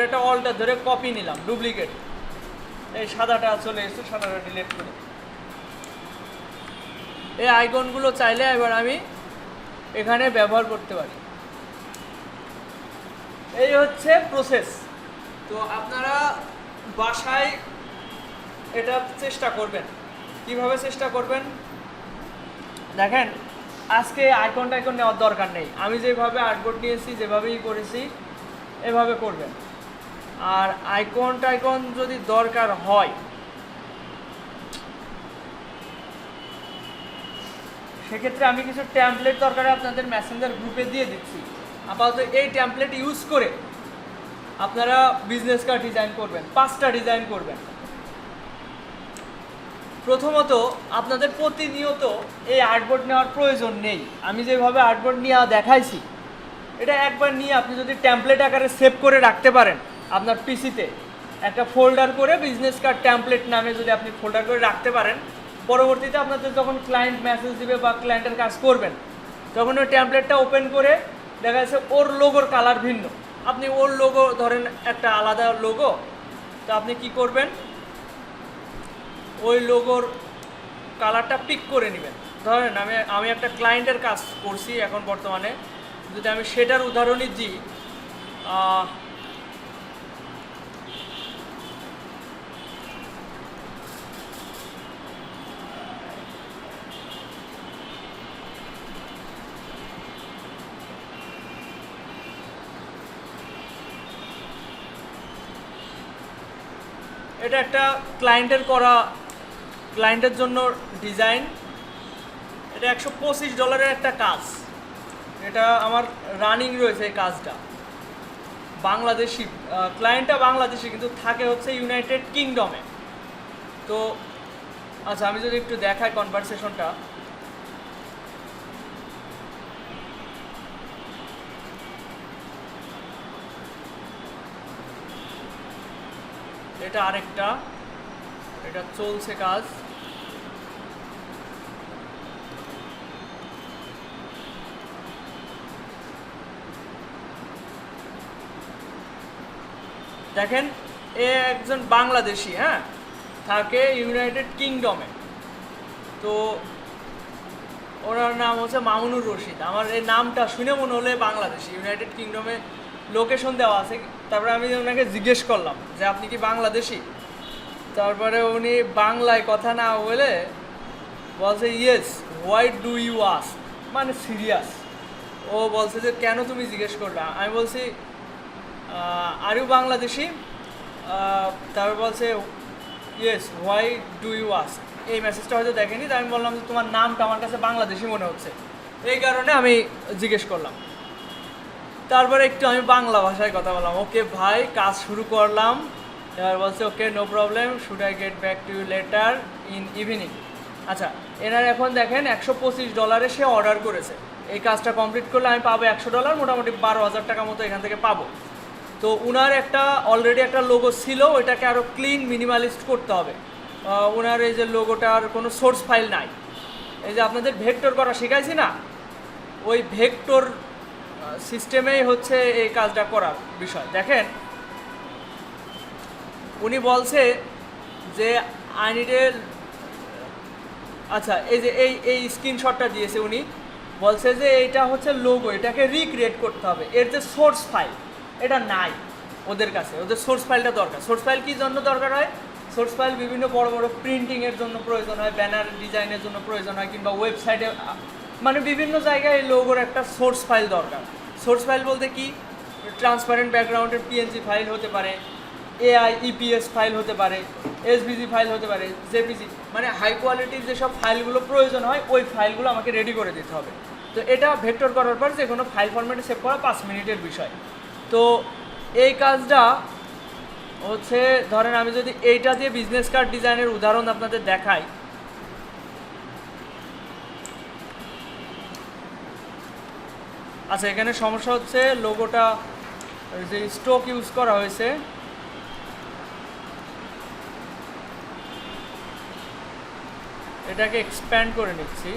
Speaker 1: এটা অলটা ধরে কপি নিলাম, ডুপ্লিকেট। এই সাদাটা চলে এসেছে, সাদাটা ডিলিট করে এই আইকনগুলো চাইলে এবার আমি এখানে ব্যবহার করতে পারি। এই হচ্ছে প্রসেস। তো আপনারা বাসায় এটা চেষ্টা করবেন। কিভাবে চেষ্টা করবেন দেখেন, আজকে আইকন টাইকন নেওয়ার দরকার নেই, আমি যেভাবে আর্টবোর্ড নিয়েছি যেভাবেই করেছি এভাবে করবেন। আর আইকন টাইকন যদি দরকার হয় সেক্ষেত্রে আমি কিছু ট্যাম্পলেট দরকারে আপনাদের মেসেঞ্জার গ্রুপে দিয়ে দিচ্ছি। আপাতত এই ট্যাম্পলেট ইউজ করে আপনারা বিজনেস কার্ড ডিজাইন করবেন, 5টা ডিজাইন করবেন। প্রথমত আপনাদের প্রতিনিয়ত এই আর্টবোর্ড নেওয়ার প্রয়োজন নেই। আমি যেভাবে আর্টবোর্ড নিয়ে দেখাইছি এটা একবার নিয়ে আপনি যদি ট্যাম্পলেট আকারে সেভ করে রাখতে পারেন আপনার পিসিতে, একটা ফোল্ডার করে বিজনেস কার্ড ট্যাম্পলেট নামে যদি আপনি ফোল্ডার করে রাখতে পারেন, পরবর্তীতে আপনাদের যখন ক্লায়েন্ট মেসেজ দিবে বা ক্লায়েন্টের কাজ করবেন তখন ওই ট্যাম্পলেটটা ওপেন করে দেখা যাচ্ছে ওর লোগোর কালার ভিন্ন, আপনি ওর লোগো ধরেন একটা আলাদা লোগো, তো আপনি কি করবেন ওই লোগোর কালারটা পিক করে নেবেন। ধরেন আমি একটা ক্লায়েন্টের কাজ করছি এখন বর্তমানে, যদি আমি সেটার উদাহরণই দিই, এটা একটা ক্লায়েন্টের করা, ক্লায়েন্টের জন্য ডিজাইন। এটা $125 একটা কাজ, এটা আমার রানিং রয়েছে এই কাজটা। বাংলাদেশি ক্লায়েন্টটা বাংলাদেশি কিন্তু থাকে হচ্ছে ইউনাইটেড কিংডমে। তো আচ্ছা আমি যদি একটু দেখাই কনভারসেশনটা, এটা আরেকটা, এটা চলছে কাজ। দেখেন এ একজন বাংলাদেশি, হ্যাঁ, থাকে ইউনাইটেড কিংডমে। তো ওনার নাম হচ্ছে মামুনুর রশিদ। আমার এই নামটা শুনে মনে হলে বাংলাদেশি, ইউনাইটেড কিংডমে লোকেশন দেওয়া আছে। তারপরে আমি ওনাকে জিজ্ঞেস করলাম যে আপনি কি বাংলাদেশি, তারপরে উনি বাংলায় কথা না বলে বলছে yes why do you ask, মানে সিরিয়াস। ও বলছে যে কেন তুমি জিজ্ঞেস করলা, আমি বলছি আর ইউ বাংলাদেশি, তারপর বলছে yes why do you ask. এই মেসেজটা হয়তো দেখেনি, তাই আমি বললাম যে তোমার নামটা আমার কাছে বাংলাদেশি মনে হচ্ছে, এই কারণে আমি জিজ্ঞেস করলাম। তারপরে একটু আমি বাংলা ভাষায় কথা বললাম, ওকে ভাই কাজ শুরু করলাম। এবার বলছে okay no problem, should I get back to you later in evening. আচ্ছা এনার এখন দেখেন $125 সে অর্ডার করেছে। এই কাজটা কমপ্লিট করলে আমি পাবো $100, মোটামুটি 12,000 টাকা মতো এখান থেকে পাবো। তো উনার একটা অলরেডি একটা লোগো ছিল, ওইটাকে আরও ক্লিন মিনিমালিস্ট করতে হবে। ওনার এই যে লোগোটার কোনো সোর্স ফাইল নাই, এই যে আপনাদের ভেক্টর করা শেখাইছি না, ওই ভেক্টর সিস্টেমেই হচ্ছে এই কাজটা করার বিষয়। দেখেন উনি বলছে যে আই নিড এ, আচ্ছা এই যে এই স্ক্রিনশটটা দিয়েছে, উনি বলছে যে এইটা হচ্ছে লোগো, এটাকে রিক্রিয়েট করতে হবে। এর যে সোর্স ফাইল এটা নাই ওদের কাছে, ওদের সোর্স ফাইলটা দরকার। সোর্স ফাইল কী জন্য দরকার হয়? সোর্স ফাইল বিভিন্ন বড় বড় প্রিন্টিংয়ের জন্য প্রয়োজন হয়, ব্যানার ডিজাইনের জন্য প্রয়োজন হয়, কিংবা ওয়েবসাইটে, মানে বিভিন্ন জায়গায় এই লোগোর একটা সোর্স ফাইল দরকার। সোর্স ফাইল বলতে কি, ট্রান্সপারেন্ট ব্যাকগ্রাউন্ডের পিএনজি ফাইল হতে পারে, এআই ইপিএস ফাইল হতে পারে, এসভিজি ফাইল হতে পারে, জেপিজি, মানে হাই কোয়ালিটির যেসব ফাইলগুলো প্রয়োজন হয় ওই ফাইলগুলো আমাকে রেডি করে দিতে হবে। তো এটা ভেক্টর করার পর যে কোনো ফাইল ফরম্যাটে সেভ করা 5 মিনিটের বিষয়। তো এই কাজটা হচ্ছে, ধরেন আমি যদি এইটা দিয়ে বিজনেস কার্ড ডিজাইনের উদাহরণ আপনাদের দেখাই, আচ্ছা এখানে সমস্যা হচ্ছে লোগোটা যে স্টক ইউজ করা হয়েছে, এটাকে এক্সপ্যান্ড করে নিচ্ছি।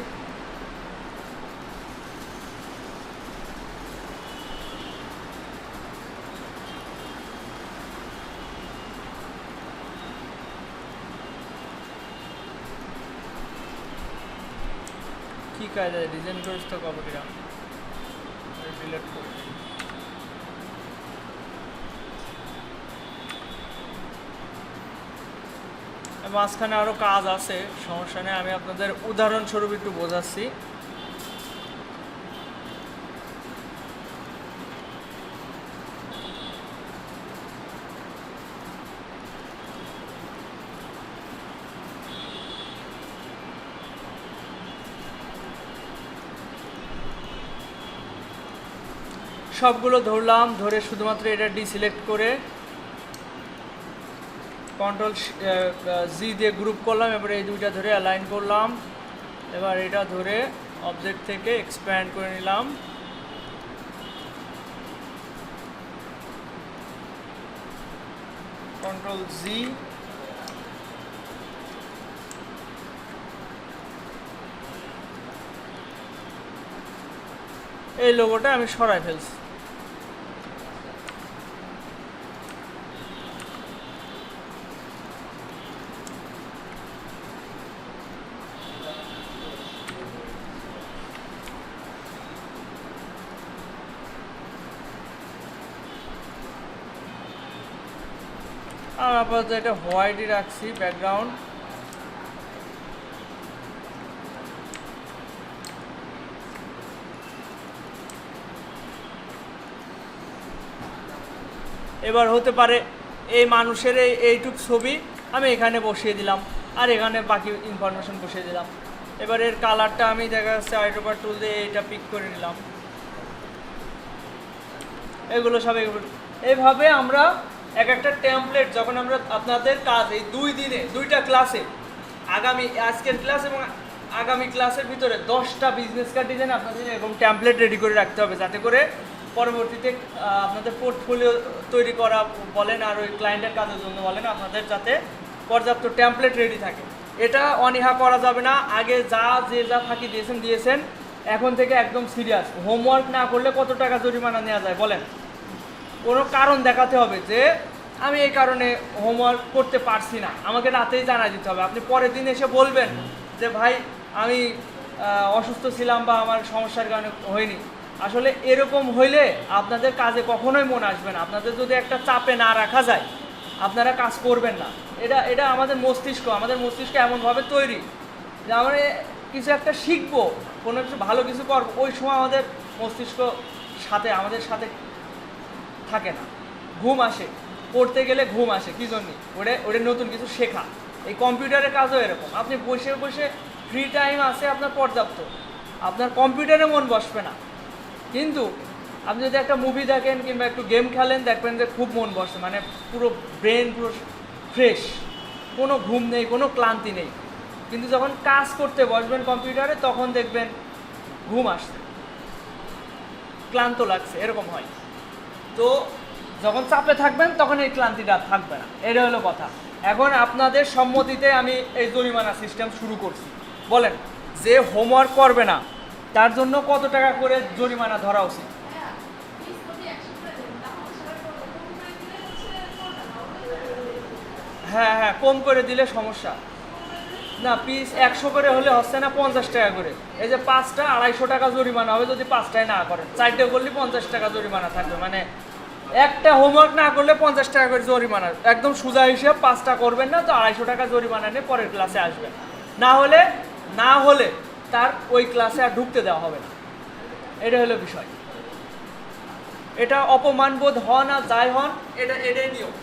Speaker 1: কি কায়দা ডিজাইন করিস তো কপিটা ডিলিট করে দিই। মাঝখানে আরও কাজ আছে, সমস্যা নেই, আমি আপনাদের উদাহরণস্বরূপ একটু বোঝাচ্ছি। সবগুলো ধরলাম, ধরে শুধুমাত্র এটা ডিসিলেক্ট করে কন্ট্রোল জি দিয়ে গ্রুপ করলাম। এবার এই দুইটা ধরে অ্যালাইন করলাম। এবার এটা ধরে অবজেক্ট থেকে এক্সপ্যান্ড করে নিলাম। কন্ট্রোল জি, এই লোগোটা আমি সরাই ফেলছি। আর আপাতত এটা হোয়াইটই রাখছি ব্যাকগ্রাউন্ড। এবার হতে পারে এই মানুষের এইটুক ছবি আমি এখানে বসিয়ে দিলাম, আর এখানে বাকি ইনফরমেশন বসিয়ে দিলাম। এবার এর কালারটা আমি দেখা যাচ্ছে আইটোপার টুল দিয়ে এইটা পিক করে নিলাম। এগুলো সব এইভাবে আমরা এক একটা টেমপ্লেট, যখন আমরা আপনাদের কাজ এই 2 দিনে 2টা ক্লাসে, আগামী আজকের ক্লাস এবং আগামী ক্লাসের ভিতরে 10টা বিজনেস কার্ড ডিজাইন আপনাদের এরকম টেমপ্লেট রেডি করে রাখতে হবে, যাতে করে পরবর্তীতে আপনাদের পোর্টফোলিও তৈরি করা বলেন আর ওই ক্লায়েন্টের কাজের জন্য বলেন, আপনাদের যাতে পর্যাপ্ত টেমপ্লেট রেডি থাকে। এটা অনীহা করা যাবে না। আগে যা ফাঁকি দিয়েছেন, এখন থেকে একদম সিরিয়াস। হোমওয়ার্ক না করলে কত টাকা জরিমানা নেওয়া যায় বলেন? কোনো কারণ দেখাতে হবে যে আমি এই কারণে হোমওয়ার্ক করতে পারছি না, আমাকে রাতেই জানাই দিতে হবে। আপনি পরের দিন এসে বলবেন যে ভাই আমি অসুস্থ ছিলাম বা আমার সমস্যার কারণে হয়নি। আসলে এরকম হইলে আপনাদের কাজে কখনোই মন আসবে না। আপনাদের যদি একটা চাপে না রাখা যায়, আপনারা কাজ করবেন না। এটা আমাদের মস্তিষ্ক এমনভাবে তৈরি যে আমরা কিছু একটা শিখবো, কোনো কিছু ভালো কিছু করবো, ওই সময় আমাদের মস্তিষ্ক আমাদের সাথে থাকে না। ঘুম আসে, পড়তে গেলে ঘুম আসে, কী জন্যে? ওটা নতুন কিছু শেখা। এই কম্পিউটারের কাজও এরকম। আপনি বসে বসে ফ্রি টাইম আছে আপনার পর্যাপ্ত, আপনার কম্পিউটারে মন বসবে না। কিন্তু আপনি যদি একটা মুভি দেখেন কিংবা একটু গেম খেলেন, দেখবেন যে খুব মন বসে, মানে পুরো ব্রেন পুরো ফ্রেশ, কোনো ঘুম নেই, কোনো ক্লান্তি নেই। কিন্তু যখন কাজ করতে বসবেন কম্পিউটারে, তখন দেখবেন ঘুম আসছে, ক্লান্ত লাগছে, এরকম হয়। তো যখন চাপে থাকবেন তখন এই ক্লান্তিটা থাকবে না, এটা হলো কথা। এখন আপনাদের সম্মতিতে আমি এই জরিমানা সিস্টেম শুরু করছি। বলেন, যে হোমওয়ার্ক করবে না তার জন্য কত টাকা করে জরিমানা ধরা উচিত? হ্যাঁ, কম করে দিলে সমস্যা না। পিস 100 করে হলে হচ্ছে না, 50 টাকা করে। এই যে 5টা 250 টাকা জরিমানা হবে যদি 5টায় না করেন। 4টে করলে 50 টাকা জরিমানা থাকবে, মানে একটা হোমওয়ার্ক না করলে 50 টাকা করে জরিমানা। একদম সোজা হিসেব, 5টা করবেন না তো 250 টাকা জরিমানা নিয়ে পরের ক্লাসে আসবেন। না হলে তার ওই ক্লাসে আর ঢুকতে দেওয়া হবে না। এটা হলো বিষয়। এটা অপমানবোধ হন আর যাই হন, এটাই নিয়ম।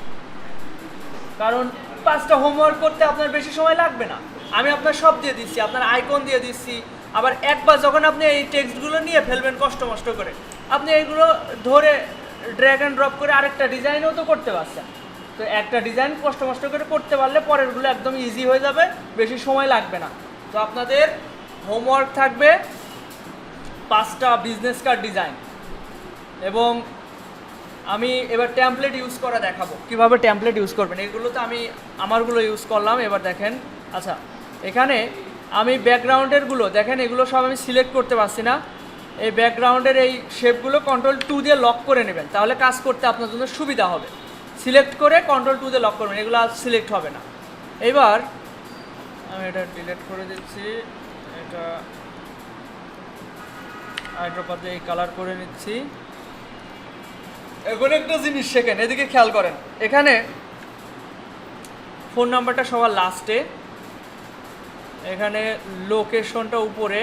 Speaker 1: কারণ 5টা হোমওয়ার্ক করতে আপনার বেশি সময় লাগবে না। আমি আপনার সব দিয়ে দিচ্ছি, আপনার আইকন দিয়ে দিচ্ছি। আবার একবার যখন আপনি এই টেক্সটগুলো নিয়ে ফেলবেন কষ্ট করে, আপনি এইগুলো ধরে ড্র্যাগ অ্যান্ড ড্রপ করে আরেকটা ডিজাইনও তো করতে পারছেন। তো একটা ডিজাইন কষ্ট করে করতে পারলে পরেরগুলো একদম ইজি হয়ে যাবে, বেশি সময় লাগবে না। তো আপনাদের হোমওয়ার্ক থাকবে 5টা বিজনেস কার্ড ডিজাইন, এবং আমি এবার টেমপ্লেট ইউজ করা দেখাবো কিভাবে টেমপ্লেট ইউজ করবেন। এগুলো তো আমি আমারগুলো ইউজ করলাম। এবার দেখেন, আচ্ছা এখানে আমি ব্যাকগ্রাউন্ডেরগুলো দেখেন, এগুলো সব আমি সিলেক্ট করতে পারছি না। এই ব্যাকগ্রাউন্ডের এই শেপগুলো কন্ট্রোল 2 দিয়ে লক করে নেবেন, তাহলে কাজ করতে আপনার জন্য সুবিধা হবে। সিলেক্ট করে কন্ট্রোল 2 দিয়ে লক করবেন, এগুলো আর সিলেক্ট হবে না। এবার আমি এটা ডিলিট করে দিচ্ছি, এটা আইড্রপাতে এই কালার করে নিচ্ছি। এখন একটা জিনিস শেখেন, এদিকে খেয়াল করেন, এখানে ফোন নাম্বারটা সবার লাস্টে, এখানে লোকেশনটা উপরে,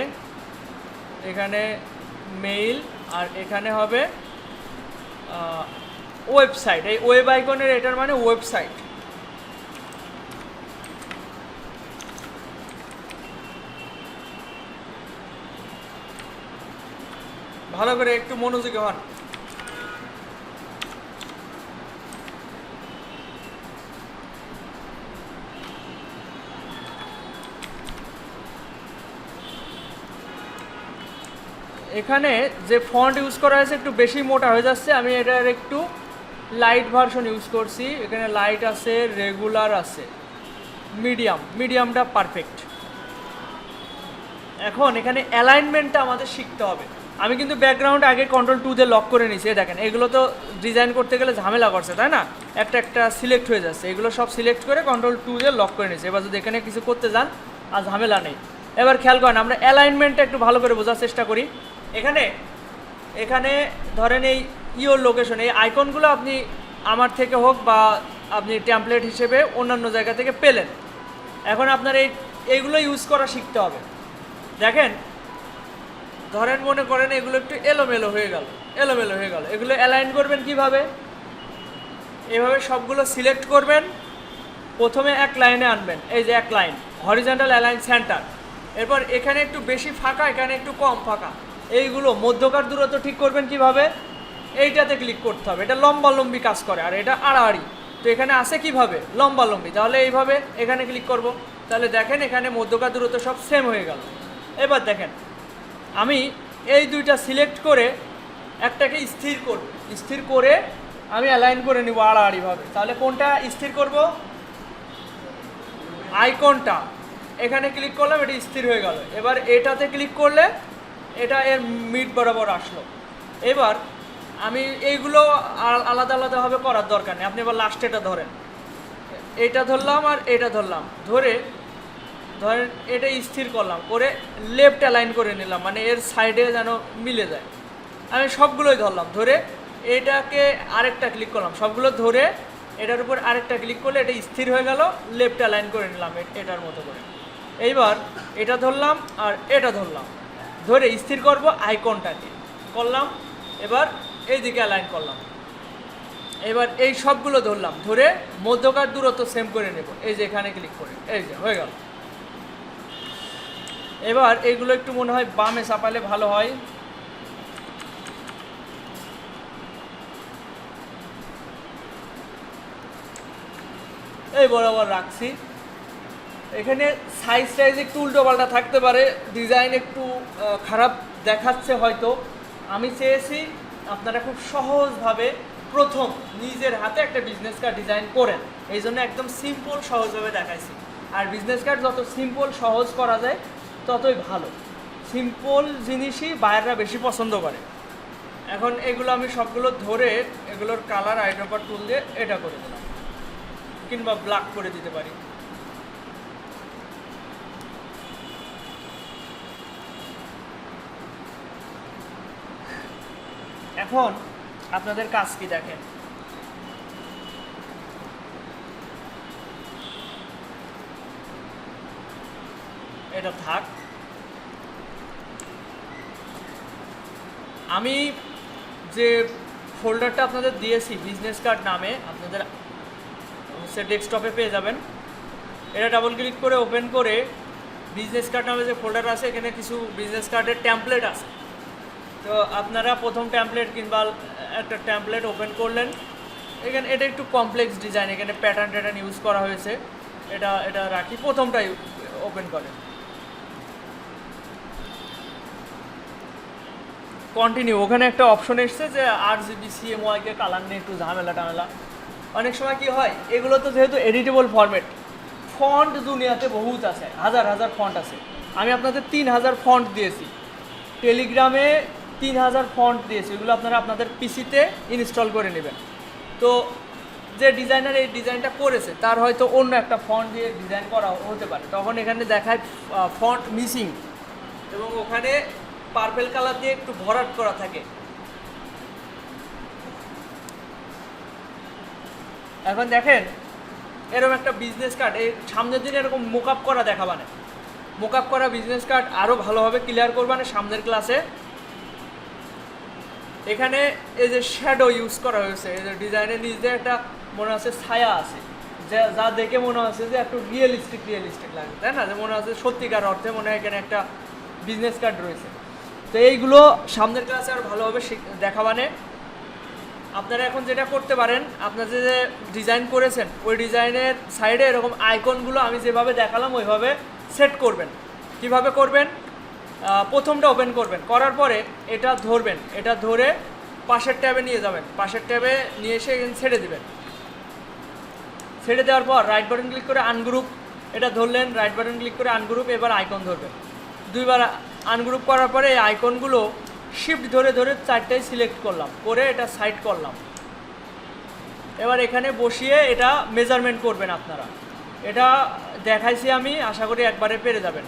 Speaker 1: এখানে মেইল, আর এখানে হবে ওয়েবসাইট। এই ওয়েব আইকনের এটার মানে ওয়েবসাইট। ভালো করে একটু মনোযোগী হন। এখানে যে ফন্ট ইউজ করা হয়েছে একটু বেশি মোটা হয়ে যাচ্ছে, আমি এটার একটু লাইট ভার্সন ইউজ করছি। এখানে লাইট আছে, রেগুলার আছে, মিডিয়ামটা পারফেক্ট। এখন এখানে অ্যালাইনমেন্টটা আমাদের শিখতে হবে। আমি কিন্তু ব্যাকগ্রাউন্ড আগে Ctrl+2 দিয়ে লক করে নিয়েছি। দেখেন এগুলো তো ডিজাইন করতে গেলে ঝামেলা করছে, তাই না? একটা সিলেক্ট হয়ে যাচ্ছে, এগুলো সব সিলেক্ট করে Ctrl+2 দিয়ে লক করে নিয়েছি। এবার যদি এখানে কিছু করতে যান আর ঝামেলা নেই। এবার খেয়াল করেন, আমরা অ্যালাইনমেন্টটা একটু ভালো করে বোঝার চেষ্টা করি। এখানে ধরেন এই ইওর লোকেশন, এই আইকনগুলো আপনি আমার থেকে হোক বা আপনি টেমপ্লেট হিসেবে অন্যান্য জায়গা থেকে পেলেন। এখন আপনার এইগুলো ইউজ করা শিখতে হবে। দেখেন, ধরেন মনে করেন এগুলো একটু এলোমেলো হয়ে গেল। এগুলো অ্যালাইন করবেন কিভাবে? এভাবে সবগুলো সিলেক্ট করবেন, প্রথমে এক লাইনে আনবেন, এই যে এক লাইন, হরিজন্টাল অ্যালাইন সেন্টার। এরপর এখানে একটু বেশি ফাঁকা, এখানে একটু কম ফাঁকা, এইগুলো মধ্যকার দূরত্ব ঠিক করবেন কিভাবে? এইটাতে ক্লিক করতে হবে। এটা লম্বালম্বি কাজ করে, আর এটা আড়াআড়ি। তো এখানে আসে কিভাবে? লম্বালম্বি। তাহলে এইভাবে এখানে ক্লিক করব, তাহলে দেখেন এখানে মধ্যকার দূরত্ব সব সেম হয়ে গেল। এবার দেখেন, আমি এই দুইটা সিলেক্ট করে একটাকে স্থির করে আমি অ্যালাইন করে নিব আড়াআড়িভাবে। তাহলে কোনটা স্থির করব? আইকনটা। এখানে ক্লিক করলাম, এটা স্থির হয়ে গেল। এবার এটাতে ক্লিক করলে এটা এর মিড বরাবর আসলো। এবার আমি এইগুলো আলাদাভাবে করার দরকার নেই। আপনি এবার লাস্টে এটা ধরেন, এটা ধরলাম আর এটা ধরলাম, ধরেন এটা স্থির করলাম, করে লেফট অ্যালাইন করে নিলাম, মানে এর সাইডে যেন মিলে যায়। আমি সবগুলোই ধরলাম, ধরে এটাকে আরেকটা ক্লিক করলাম, সবগুলো ধরে এটার উপর আরেকটা ক্লিক করলে এটা স্থির হয়ে গেল, লেফট অ্যালাইন করে নিলাম এটার মতো করে। এইবার এটা ধরলাম আর এটা ধরলাম, ধরে স্থির করব আইকনটাকে করলাম, এবার এই দিকে অ্যালাইন করলাম। এবার এই সবগুলো ধরলাম, ধরে মধ্যকার দূরত্ব সেম করে নেব, এই যে এখানে ক্লিক করে, এই যে হয়ে গেল। এবার এইগুলো একটু মনে হয় বামে চাপালে ভালো হয়। এই বরাবর রাখছি। এখানে সাইজ একটু উল্টো পাল্টা থাকতে পারে, ডিজাইন একটু খারাপ দেখাচ্ছে হয়তো। আমি চেয়েছি আপনারা খুব সহজভাবে প্রথম নিজের হাতে একটা বিজনেস কার্ড ডিজাইন করেন, এই জন্য একদম সিম্পল সহজভাবে দেখাইছি। আর বিজনেস কার্ড যত সিম্পল সহজ করা যায় ততই ভালো। সিম্পল জিনিসই বায়াররা বেশি পছন্দ করে। এখন এগুলো আমি সবগুলো ধরে এগুলোর কালার আইড্রপার টুল দিয়ে এটা করে দিলাম, কিংবা ব্ল্যাক করে দিতে পারি। এখন আপনাদের কাজ কি দেখেন, এটা থাক। আমি যে ফোল্ডারটা আপনাদের দিয়েছি বিজনেস কার্ড নামে, আপনাদের সে ডেস্কটপে পেয়ে যাবেন। এটা ডাবল ক্লিক করে ওপেন করে বিজনেস কার্ড নামে যে ফোল্ডার আছে, এখানে কিছু বিজনেস কার্ডের টেমপ্লেট আছে। তো আপনারা প্রথম টেমপ্লেট কিংবা একটা টেমপ্লেট ওপেন করলেন। এখানে এটা একটু কমপ্লেক্স ডিজাইন, এখানে প্যাটার্ন ইউজ করা হয়েছে। এটা রাখি, প্রথমটাই ওপেন করেন, কন্টিনিউ। ওখানে একটা অপশন এসছে যে RGB CMYK কালার নিয়ে একটু ঝামেলা। অনেক সময় কি হয়, এগুলো তো যেহেতু এডিটেবল ফরম্যাট, ফন্ট দুনিয়াতে বহুত আছে, হাজার ফন্ট আছে। আমি আপনাদের 3000 ফন্ট দিয়েছি, টেলিগ্রামে 3000 ফন্ট দিয়েছি। এগুলো আপনারা আপনাদের পিসিতে ইনস্টল করে নেবেন। তো যে ডিজাইনার এই ডিজাইনটা করেছে তার হয়তো অন্য একটা ফন্ট দিয়ে ডিজাইন করা হতে পারে, তখন এখানে দেখায় ফন্ট মিসিং, এবং ওখানে পার্পেল কালার দিয়ে একটু ভরাট করা থাকে। এখন দেখেন এরকম একটা বিজনেস কার্ড, এই সামনের দিনে এরকম মোকআপ করা দেখাবানে, মোকআপ করা বিজনেস কার্ড আরও ভালোভাবে ক্লিয়ার করবানে সামনের ক্লাসে। এখানে এই যে শ্যাডো ইউজ করা হয়েছে, এই যে ডিজাইনের নিচে একটা মনে হচ্ছে ছায়া আছে, যা দেখে মনে হচ্ছে যে একটু রিয়েলিস্টিক লাগে, তাই না? যে মনে হচ্ছে সত্যিকার অর্থে মনে হয় এখানে একটা বিজনেস কার্ড রয়েছে। তো এইগুলো সামনের ক্লাসে আরও ভালোভাবে দেখাবানে। আপনারা এখন যেটা করতে পারেন, আপনারা যে ডিজাইন করেছেন ওই ডিজাইনের সাইডে এরকম আইকনগুলো আমি যেভাবে দেখালাম ওইভাবে সেট করবেন। কিভাবে করবেন? প্রথমটা ওপেন করবেন, করার পরে এটা ধরবেন, এটা ধরে পাশের ট্যাবে নিয়ে যাবেন, পাশের ট্যাবে নিয়ে এসে এখানে ছেড়ে দেবেন। ছেড়ে দেওয়ার পর রাইট বাটন ক্লিক করে আনগ্রুপ, এটা ধরলেন, রাইট বাটন ক্লিক করে আনগ্রুপ, এবার আইকন ধরবেন। দুইবার আনগ্রুপ করার পরে এই আইকনগুলো শিফট ধরে ধরে চারটাই সিলেক্ট করলাম, করে এটা সাইড করলাম। এবার এখানে বসিয়ে এটা মেজারমেন্ট করবেন আপনারা। এটা দেখাইছি আমি, আশা করি একবারে পেরে যাবেন।